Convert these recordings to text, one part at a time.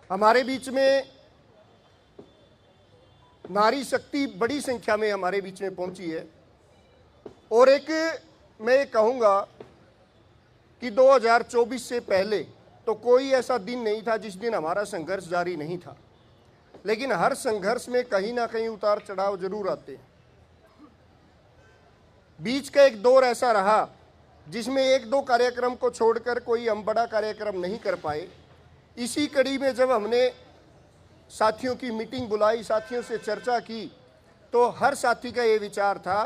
हमारे बीच में नारी शक्ति बड़ी संख्या में हमारे बीच में पहुंची है। और एक मैं कहूँगा कि 2024 से पहले तो कोई ऐसा दिन नहीं था जिस दिन हमारा संघर्ष जारी नहीं था, लेकिन हर संघर्ष में कहीं ना कहीं उतार चढ़ाव जरूर आते हैं। बीच का एक दौर ऐसा रहा जिसमें एक दो कार्यक्रम को छोड़कर कोई हम बड़ा कार्यक्रम नहीं कर पाए। इसी कड़ी में जब हमने साथियों की मीटिंग बुलाई, साथियों से चर्चा की, तो हर साथी का ये विचार था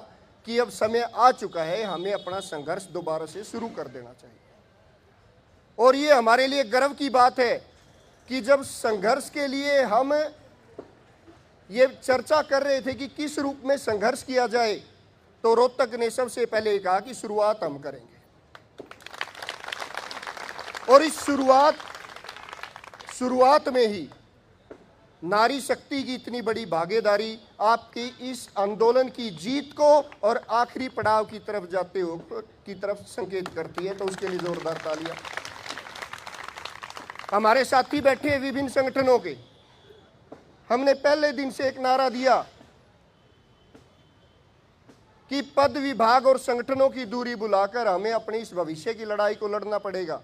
कि अब समय आ चुका है, हमें अपना संघर्ष दोबारा से शुरू कर देना चाहिए। और ये हमारे लिए गर्व की बात है कि जब संघर्ष के लिए हम ये चर्चा कर रहे थे कि किस रूप में संघर्ष किया जाए, तो रोहतक ने सबसे पहले कहा कि शुरुआत हम करेंगे। और इस शुरुआत में ही नारी शक्ति की इतनी बड़ी भागीदारी आपकी इस आंदोलन की जीत को और आखिरी पड़ाव की तरफ जाते हो की तरफ संकेत करती है, तो उसके लिए जोरदार तालियां। हमारे साथी बैठे हैं विभिन्न संगठनों के। हमने पहले दिन से एक नारा दिया कि पद विभाग और संगठनों की दूरी बुलाकर हमें अपनी इस भविष्य की लड़ाई को लड़ना पड़ेगा।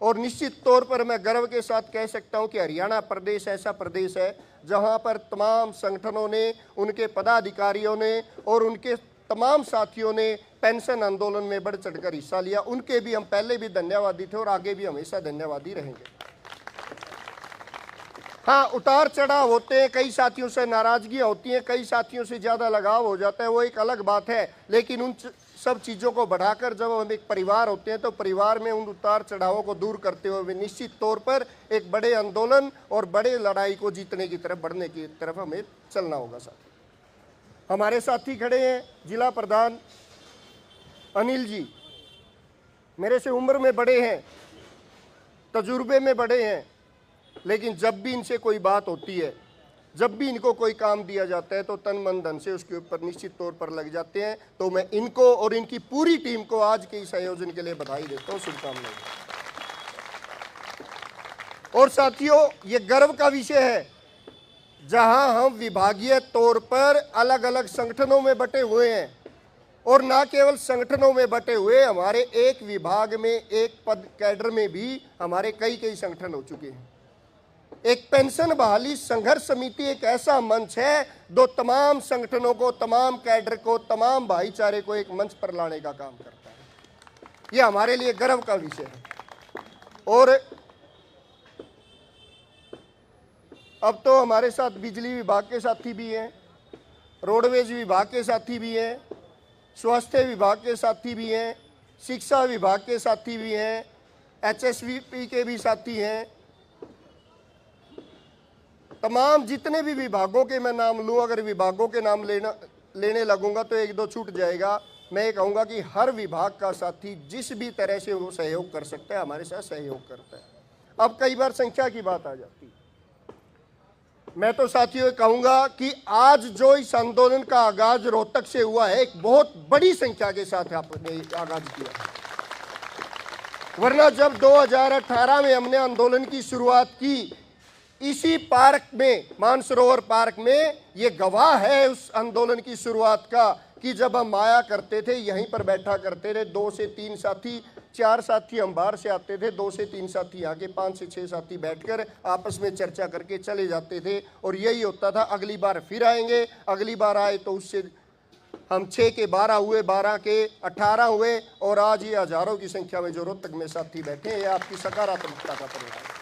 और निश्चित तौर पर मैं गर्व के साथ कह सकता हूं कि हरियाणा प्रदेश ऐसा प्रदेश है जहां पर तमाम संगठनों ने, उनके पदाधिकारियों ने और उनके तमाम साथियों ने पेंशन आंदोलन में बढ़ चढ़कर हिस्सा लिया। उनके भी हम पहले भी धन्यवादी थे और आगे भी हमेशा धन्यवादी रहेंगे। हाँ, उतार चढ़ाव होते हैं, कई साथियों से नाराजगियां होती हैं, कई साथियों से ज़्यादा लगाव हो जाता है, वो एक अलग बात है। लेकिन उन सब चीज़ों को बढ़ाकर जब हम एक परिवार होते हैं तो परिवार में उन उतार चढ़ावों को दूर करते हुए निश्चित तौर पर एक बड़े आंदोलन और बड़े लड़ाई को जीतने की तरफ, बढ़ने की तरफ हमें चलना होगा। साथी हमारे साथी खड़े हैं जिला प्रधान अनिल जी, मेरे से उम्र में बड़े हैं, तजुर्बे में बड़े हैं, लेकिन जब भी इनसे कोई बात होती है, जब भी इनको कोई काम दिया जाता है तो तन मन धन से उसके ऊपर निश्चित तौर पर लग जाते हैं। तो मैं इनको और इनकी पूरी टीम को आज के इस आयोजन के लिए बधाई देता हूँ, शुभकामनाएं। और साथियों, ये गर्व का विषय है जहां हम विभागीय तौर पर अलग अलग संगठनों में बटे हुए हैं, और ना केवल संगठनों में बटे हुए, हमारे एक विभाग में एक पद कैडर में भी हमारे कई संगठन हो चुके हैं। एक पेंशन बहाली संघर्ष समिति एक ऐसा मंच है जो तमाम संगठनों को, तमाम कैडर को, तमाम भाईचारे को एक मंच पर लाने का काम करता है। यह हमारे लिए गर्व का विषय है। और अब तो हमारे साथ बिजली विभाग के साथी भी हैं, रोडवेज विभाग के साथी भी हैं, स्वास्थ्य विभाग के साथी भी हैं, शिक्षा विभाग के साथी भी हैं, HSVP के भी साथी हैं। तमाम जितने भी विभागों के मैं नाम लूँ, अगर विभागों के नाम लेने लगूंगा तो एक दो छूट जाएगा। मैं ये कहूँगा कि हर विभाग का साथी जिस भी तरह से वो सहयोग कर सकता है, हमारे साथ सहयोग करता है। अब कई बार संख्या की बात आ जाती है। मैं तो साथियों कहूँगा कि आज जो इस आंदोलन का आगाज रोहतक से हुआ है, एक बहुत बड़ी संख्या के साथ आपने आगाज किया। वरना जब 2018 में हमने आंदोलन की शुरुआत की, इसी पार्क में, मानसरोवर पार्क में, ये गवाह है उस आंदोलन की शुरुआत का कि जब हम आया करते थे, यहीं पर बैठा करते थे, 2 से 3 साथी, 4 साथी हम बाहर से आते थे, 2 से 3 साथी यहाँ के, 5 से 6 साथी बैठकर आपस में चर्चा करके चले जाते थे। और यही होता था, अगली बार फिर आएंगे, अगली बार आए तो उससे हम 6 के 12 हुए, 12 के 18 हुए, और आज ये हजारों की संख्या में जो रोहतक में साथी बैठे हैं, ये आपकी सकारात्मकता का परिणाम है।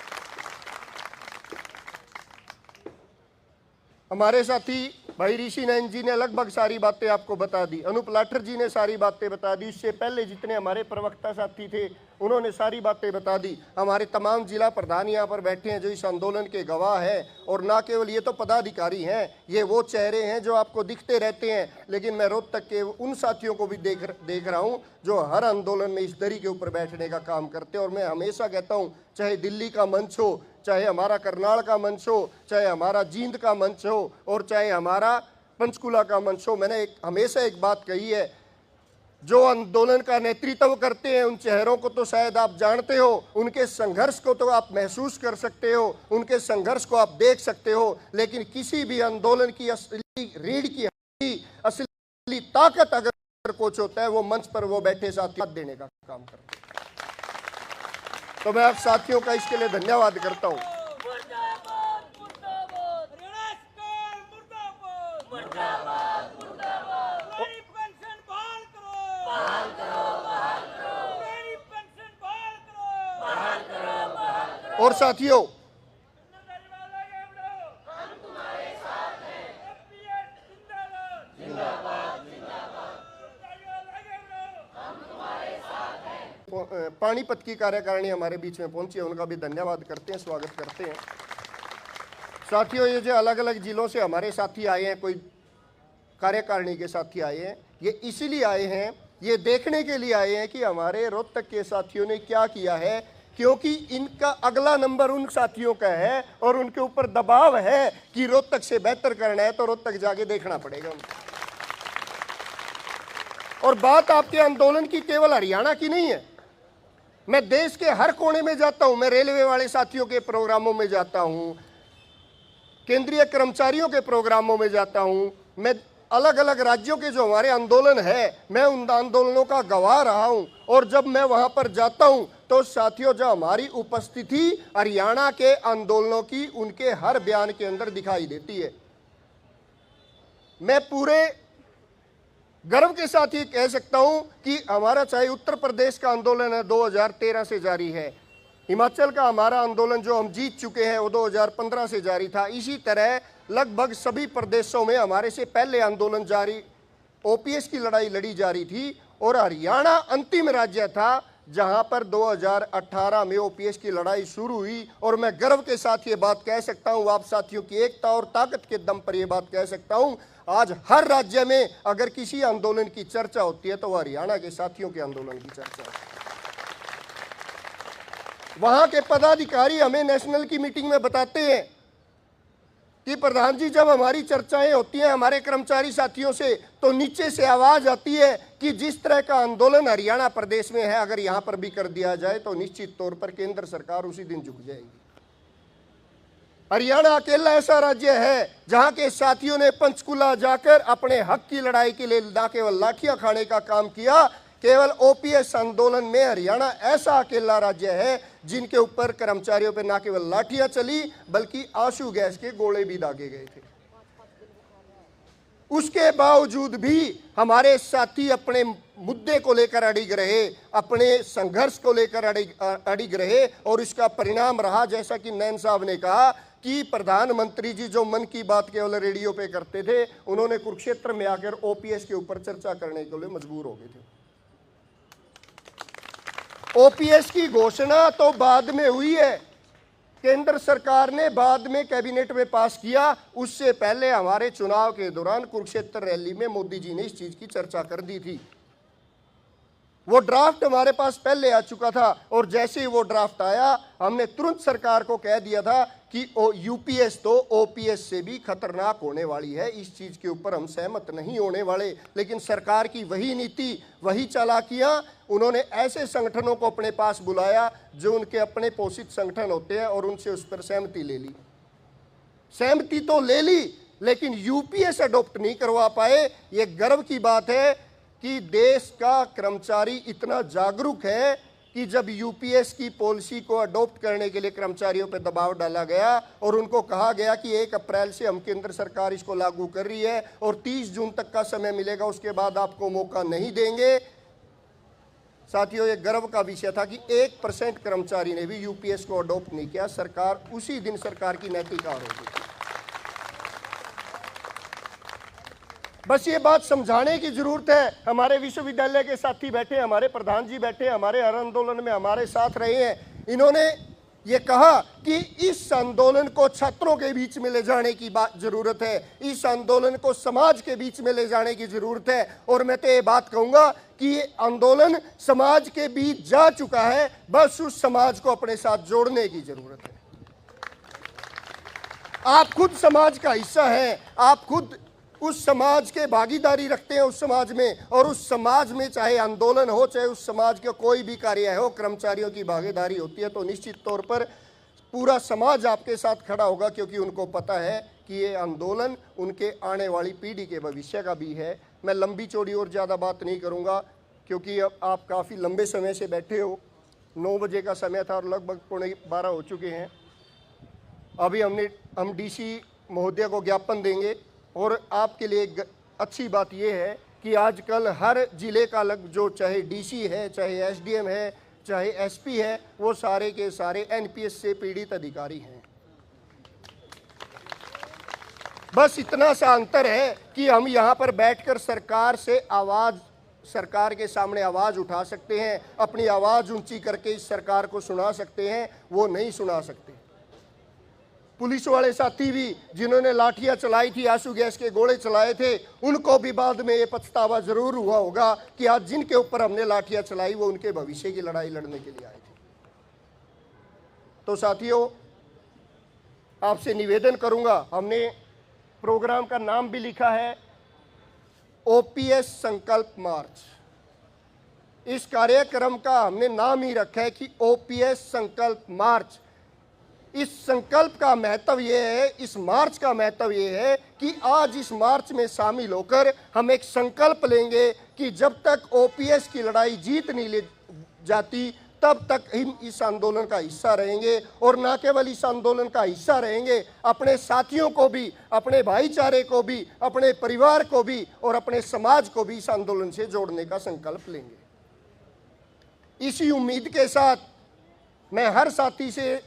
हमारे साथी भाई ऋषि नयन जी ने लगभग सारी बातें आपको बता दी, अनूप लाठर जी ने सारी बातें बता दी, इससे पहले जितने हमारे प्रवक्ता साथी थे उन्होंने सारी बातें बता दी। हमारे तमाम जिला प्रधान यहाँ पर बैठे हैं जो इस आंदोलन के गवाह हैं। और ना केवल ये तो पदाधिकारी हैं, ये वो चेहरे हैं जो आपको दिखते रहते हैं, लेकिन मैं रोहतक के उन साथियों को भी देख रहा हूँ जो हर आंदोलन में इस दरी के ऊपर बैठने का काम करते हैं। और मैं हमेशा कहता हूँ, चाहे दिल्ली का मंच हो, चाहे हमारा करनाल का मंच हो, चाहे हमारा जींद का मंच हो, और चाहे हमारा पंचकुला का मंच हो, मैंने हमेशा एक बात कही है, जो आंदोलन का नेतृत्व करते हैं उन चेहरों को तो शायद आप जानते हो, उनके संघर्ष को तो आप महसूस कर सकते हो, उनके संघर्ष को आप देख सकते हो, लेकिन किसी भी आंदोलन की असली रीढ़ की असली ताकत अगर कुछ होता है वो मंच पर वो बैठे साथी देने का काम करते हैं। तो मैं आप साथियों का इसके लिए धन्यवाद करता हूं। और साथियों, पानीपत की कार्यकारिणी हमारे बीच में पहुंची है, उनका भी धन्यवाद करते हैं, स्वागत करते हैं। साथियों, ये जो अलग अलग जिलों से हमारे साथी आए हैं, कोई कार्यकारिणी के साथी आए हैं, ये इसीलिए आए हैं, ये देखने के लिए आए हैं कि हमारे रोहतक के साथियों ने क्या किया है, क्योंकि इनका अगला नंबर उन साथियों का है और उनके ऊपर दबाव है कि रोहतक से बेहतर करना है तो रोहतक जाके देखना पड़ेगा उनको। और बात आपके आंदोलन की केवल हरियाणा की नहीं है, मैं देश के हर कोने में जाता हूं, मैं रेलवे वाले साथियों के प्रोग्रामों में जाता हूं, केंद्रीय कर्मचारियों के प्रोग्रामों में जाता हूं, मैं अलग अलग राज्यों के जो हमारे आंदोलन है, मैं उन आंदोलनों का गवाह रहा हूं। और जब मैं वहां पर जाता हूं तो साथियों, जो हमारी उपस्थिति हरियाणा के आंदोलनों की उनके हर बयान के अंदर दिखाई देती है। मैं पूरे गर्व के साथ ये कह सकता हूं कि हमारा चाहे उत्तर प्रदेश का आंदोलन है 2013 से जारी है, हिमाचल का हमारा आंदोलन जो हम जीत चुके हैं वो 2015 से जारी था, इसी तरह लगभग सभी प्रदेशों में हमारे से पहले आंदोलन जारी, ओपीएस की लड़ाई लड़ी जा रही थी। और हरियाणा अंतिम राज्य था जहां पर 2018 में ओपीएस की लड़ाई शुरू हुई। और मैं गर्व के साथ ये बात कह सकता हूं, आप साथियों की एकता और ताकत के दम पर यह बात कह सकता हूं, आज हर राज्य में अगर किसी आंदोलन की चर्चा होती है तो वह हरियाणा के साथियों के आंदोलन की चर्चा है। वहां के पदाधिकारी हमें नेशनल की मीटिंग में बताते हैं कि प्रधान जी, जब हमारी चर्चाएं होती हैं हमारे कर्मचारी साथियों से, तो नीचे से आवाज आती है कि जिस तरह का आंदोलन हरियाणा प्रदेश में है, अगर यहां पर भी कर दिया जाए तो निश्चित तौर पर केंद्र सरकार उसी दिन झुक जाएगी। हरियाणा अकेला ऐसा राज्य है जहां के साथियों ने पंचकुला जाकर अपने हक की लड़ाई के लिए ना केवल लाठियां खाने का काम किया, केवल ओपीएस आंदोलन में हरियाणा ऐसा अकेला राज्य है जिनके ऊपर कर्मचारियों पर ना केवल लाठियां चली बल्कि आंसू गैस के गोले भी दागे गए थे। उसके बावजूद भी हमारे साथी अपने मुद्दे को लेकर अड़िग रहे, अपने संघर्ष को लेकर अड़िग रहे। और इसका परिणाम रहा, जैसा कि नैन साहब ने कहा, कि प्रधानमंत्री जी जो मन की बात केवल रेडियो पे करते थे, उन्होंने कुरुक्षेत्र में आकर ओपीएस के ऊपर चर्चा करने के लिए मजबूर हो गए थे। ओपीएस की घोषणा तो बाद में हुई है, केंद्र सरकार ने बाद में कैबिनेट में पास किया, उससे पहले हमारे चुनाव के दौरान कुरुक्षेत्र रैली में मोदी जी ने इस चीज की चर्चा कर दी थी। वो ड्राफ्ट हमारे पास पहले आ चुका था और जैसे ही वो ड्राफ्ट आया, हमने तुरंत सरकार को कह दिया था कि यूपीएस तो ओपीएस से भी खतरनाक होने वाली है, इस चीज के ऊपर हम सहमत नहीं होने वाले। लेकिन सरकार की वही नीति, वही चालाकियां, उन्होंने ऐसे संगठनों को अपने पास बुलाया जो उनके अपने पोषित संगठन होते हैं और उनसे उस पर सहमति ले ली। सहमति तो ले ली लेकिन यूपीएस अडॉप्ट नहीं करवा पाए। ये गर्व की बात है कि देश का कर्मचारी इतना जागरूक है कि जब यूपीएस की पॉलिसी को अडॉप्ट करने के लिए कर्मचारियों पर दबाव डाला गया और उनको कहा गया कि 1 अप्रैल से हम केंद्र सरकार इसको लागू कर रही है और 30 जून तक का समय मिलेगा, उसके बाद आपको मौका नहीं देंगे। साथियों, ये गर्व का विषय था कि 1% कर्मचारी ने भी यूपीएस को अडॉप्ट नहीं किया। सरकार उसी दिन सरकार की नैतिक हार हो गई। बस ये बात समझाने की जरूरत है। हमारे विश्वविद्यालय के साथी बैठे, हमारे प्रधान जी बैठे, हमारे हर आंदोलन में हमारे साथ रहे हैं। इन्होंने ये कहा कि इस आंदोलन को छात्रों के बीच में ले जाने की बात जरूरत है, इस आंदोलन को समाज के बीच में ले जाने की जरूरत है। और मैं तो ये बात कहूंगा कि ये आंदोलन समाज के बीच जा चुका है, बस उस समाज को अपने साथ जोड़ने की जरूरत है। आप खुद समाज का हिस्सा हैं, आप खुद उस समाज के भागीदारी रखते हैं उस समाज में, और उस समाज में चाहे आंदोलन हो, चाहे उस समाज का कोई भी कार्य हो, कर्मचारियों की भागीदारी होती है, तो निश्चित तौर पर पूरा समाज आपके साथ खड़ा होगा, क्योंकि उनको पता है कि ये आंदोलन उनके आने वाली पीढ़ी के भविष्य का भी है। मैं लंबी चौड़ी और ज़्यादा बात नहीं करूँगा, क्योंकि अब आप काफ़ी लंबे समय से बैठे हो। 9 बजे का समय था और लगभग 11:15 हो चुके हैं। अभी हम डीसी महोदय को ज्ञापन देंगे, और आपके लिए एक अच्छी बात यह है कि आजकल हर जिले का जो चाहे डीसी है, चाहे एसडीएम है, चाहे एसपी है, वो सारे के सारे एनपीएस से पीड़ित अधिकारी हैं। बस इतना सा अंतर है कि हम यहाँ पर बैठकर सरकार के सामने आवाज़ उठा सकते हैं, अपनी आवाज़ ऊंची करके इस सरकार को सुना सकते हैं, वो नहीं सुना सकते। पुलिस वाले साथी भी जिन्होंने लाठियां चलाई थी, आंसू गैस के गोले चलाए थे, उनको भी बाद में ये पछतावा जरूर हुआ होगा कि आज जिनके ऊपर हमने लाठियां चलाई वो उनके भविष्य की लड़ाई लड़ने के लिए आए थे। तो साथियों, आपसे निवेदन करूंगा, हमने प्रोग्राम का नाम भी लिखा है ओपीएस संकल्प मार्च। इस कार्यक्रम का हमने नाम ही रखा है कि ओपीएस संकल्प मार्च। इस संकल्प का महत्व ये है, इस मार्च का महत्व ये है कि आज इस मार्च में शामिल होकर हम एक संकल्प लेंगे कि जब तक ओपीएस की लड़ाई जीत नहीं ले जाती तब तक हम इस आंदोलन का हिस्सा रहेंगे, और न केवल इस आंदोलन का हिस्सा रहेंगे, अपने साथियों को भी, अपने भाईचारे को भी, अपने परिवार को भी और अपने समाज को भी इस आंदोलन से जोड़ने का संकल्प लेंगे। इसी उम्मीद के साथ मैं हर साथी से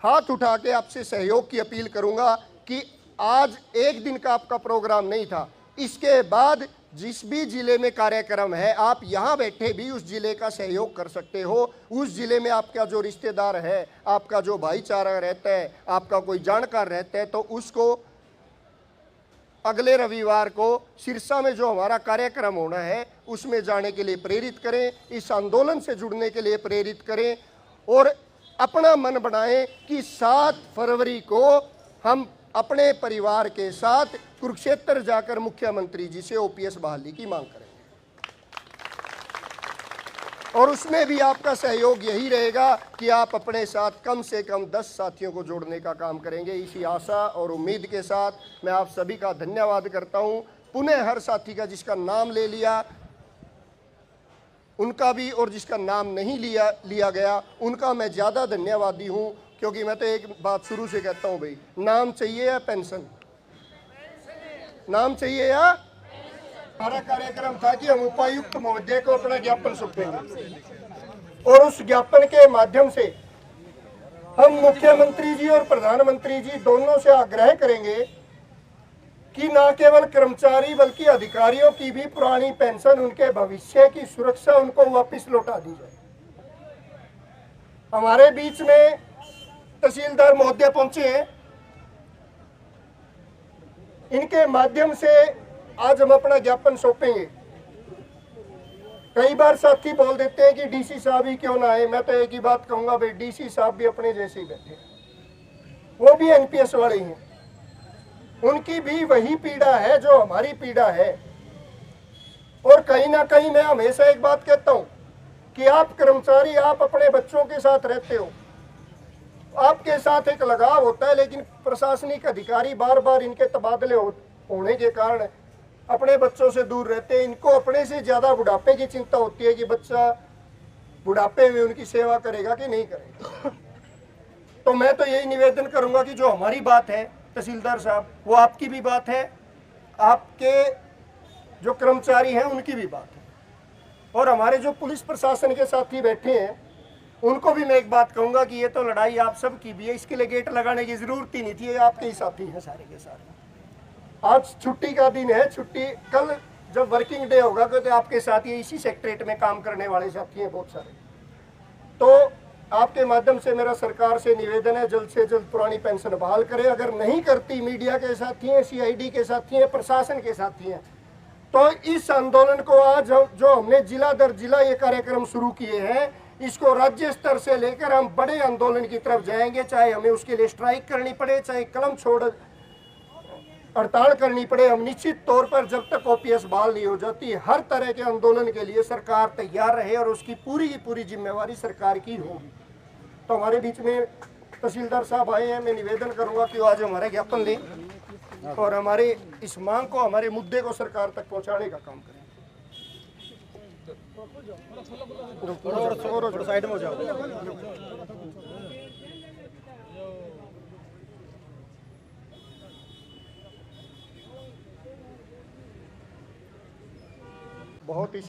हाथ उठा के आपसे सहयोग की अपील करूंगा कि आज एक दिन का आपका प्रोग्राम नहीं था, इसके बाद जिस भी जिले में कार्यक्रम है आप यहाँ बैठे भी उस जिले का सहयोग कर सकते हो। उस जिले में आपका जो रिश्तेदार है, आपका जो भाईचारा रहता है, आपका कोई जानकार रहता है, तो उसको अगले रविवार को सिरसा में जो हमारा कार्यक्रम होना है उसमें जाने के लिए प्रेरित करें, इस आंदोलन से जुड़ने के लिए प्रेरित करें, और अपना मन बनाएं कि 7 फरवरी को हम अपने परिवार के साथ कुरुक्षेत्र जाकर मुख्यमंत्री जी से ओपीएस बहाली की मांग करेंगे, और उसमें भी आपका सहयोग यही रहेगा कि आप अपने साथ कम से कम 10 साथियों को जोड़ने का काम करेंगे। इसी आशा और उम्मीद के साथ मैं आप सभी का धन्यवाद करता हूं। पुनः हर साथी का जिसका नाम ले लिया उनका भी, और जिसका नाम नहीं लिया गया उनका मैं ज़्यादा धन्यवादी हूं, क्योंकि मैं तो एक बात शुरू से कहता हूं भाई, नाम चाहिए या पेंशन? नाम चाहिए या? हमारा कार्यक्रम था कि हम उपायुक्त महोदय को अपना ज्ञापन सौंपेंगे, और उस ज्ञापन के माध्यम से हम मुख्यमंत्री जी और प्रधानमंत्री जी दोनों से आग्रह करेंगे कि न केवल कर्मचारी बल्कि अधिकारियों की भी पुरानी पेंशन, उनके भविष्य की सुरक्षा उनको वापस लौटा दी जाए। हमारे बीच में तहसीलदार महोदय पहुंचे हैं, इनके माध्यम से आज हम अपना ज्ञापन सौंपेंगे। कई बार साथी बोल देते हैं कि डीसी साहब ही क्यों ना आए। मैं तो एक ही बात कहूंगा भाई, डीसी साहब भी अपने जैसे ही बैठे, वो भी एनपीएस वाले ही हैं, उनकी भी वही पीड़ा है जो हमारी पीड़ा है। और कहीं ना कहीं मैं हमेशा एक बात कहता हूं कि आप कर्मचारी, आप अपने बच्चों के साथ रहते हो, आपके साथ एक लगाव होता है, लेकिन प्रशासनिक अधिकारी बार बार इनके तबादले होने के कारण अपने बच्चों से दूर रहते हैं। इनको अपने से ज्यादा बुढ़ापे की चिंता होती है कि बच्चा बुढ़ापे में उनकी सेवा करेगा कि नहीं करेगा। तो मैं तो यही निवेदन करूंगा कि जो हमारी बात है तहसीलदार साहब, वो आपकी भी बात है, आपके जो कर्मचारी हैं उनकी भी बात है, और हमारे जो पुलिस प्रशासन के साथी बैठे हैं उनको भी मैं एक बात कहूंगा कि ये तो लड़ाई आप सब की भी है, इसके लिए गेट लगाने की जरूरत ही नहीं थी, ये आपके ही साथी हैं सारे के सारे। आज छुट्टी का दिन है, छुट्टी कल जब वर्किंग डे होगा तो आपके साथ ये इसी सेक्रेटरीट में काम करने वाले साथी हैं बहुत सारे। तो आपके माध्यम से मेरा सरकार से निवेदन है, जल्द से जल्द पुरानी पेंशन बहाल करें। अगर नहीं करती, मीडिया के साथी हैं, सीआईडी के साथी हैं, प्रशासन के साथी हैं, तो इस आंदोलन को आज जो हमने जिला दर जिला ये कार्यक्रम शुरू किए हैं, इसको राज्य स्तर से लेकर हम बड़े आंदोलन की तरफ जाएंगे, चाहे हमें उसके लिए स्ट्राइक करनी पड़े, चाहे कलम छोड़ हड़ताल करनी पड़े, हम निश्चित तौर पर जब तक ओपीएस बहाल नहीं हो जाती हर तरह के आंदोलन के लिए सरकार तैयार रहे और उसकी पूरी की पूरी जिम्मेवारी सरकार की होगी। तो हमारे बीच में तहसीलदार साहब आए हैं, मैं निवेदन करूंगा कि वो आज हमारा ज्ञापन दें और हमारे इस मांग को, हमारे मुद्दे को सरकार तक पहुंचाने का काम करें। थोड़ा साइड में हो जाओ। बहुत ही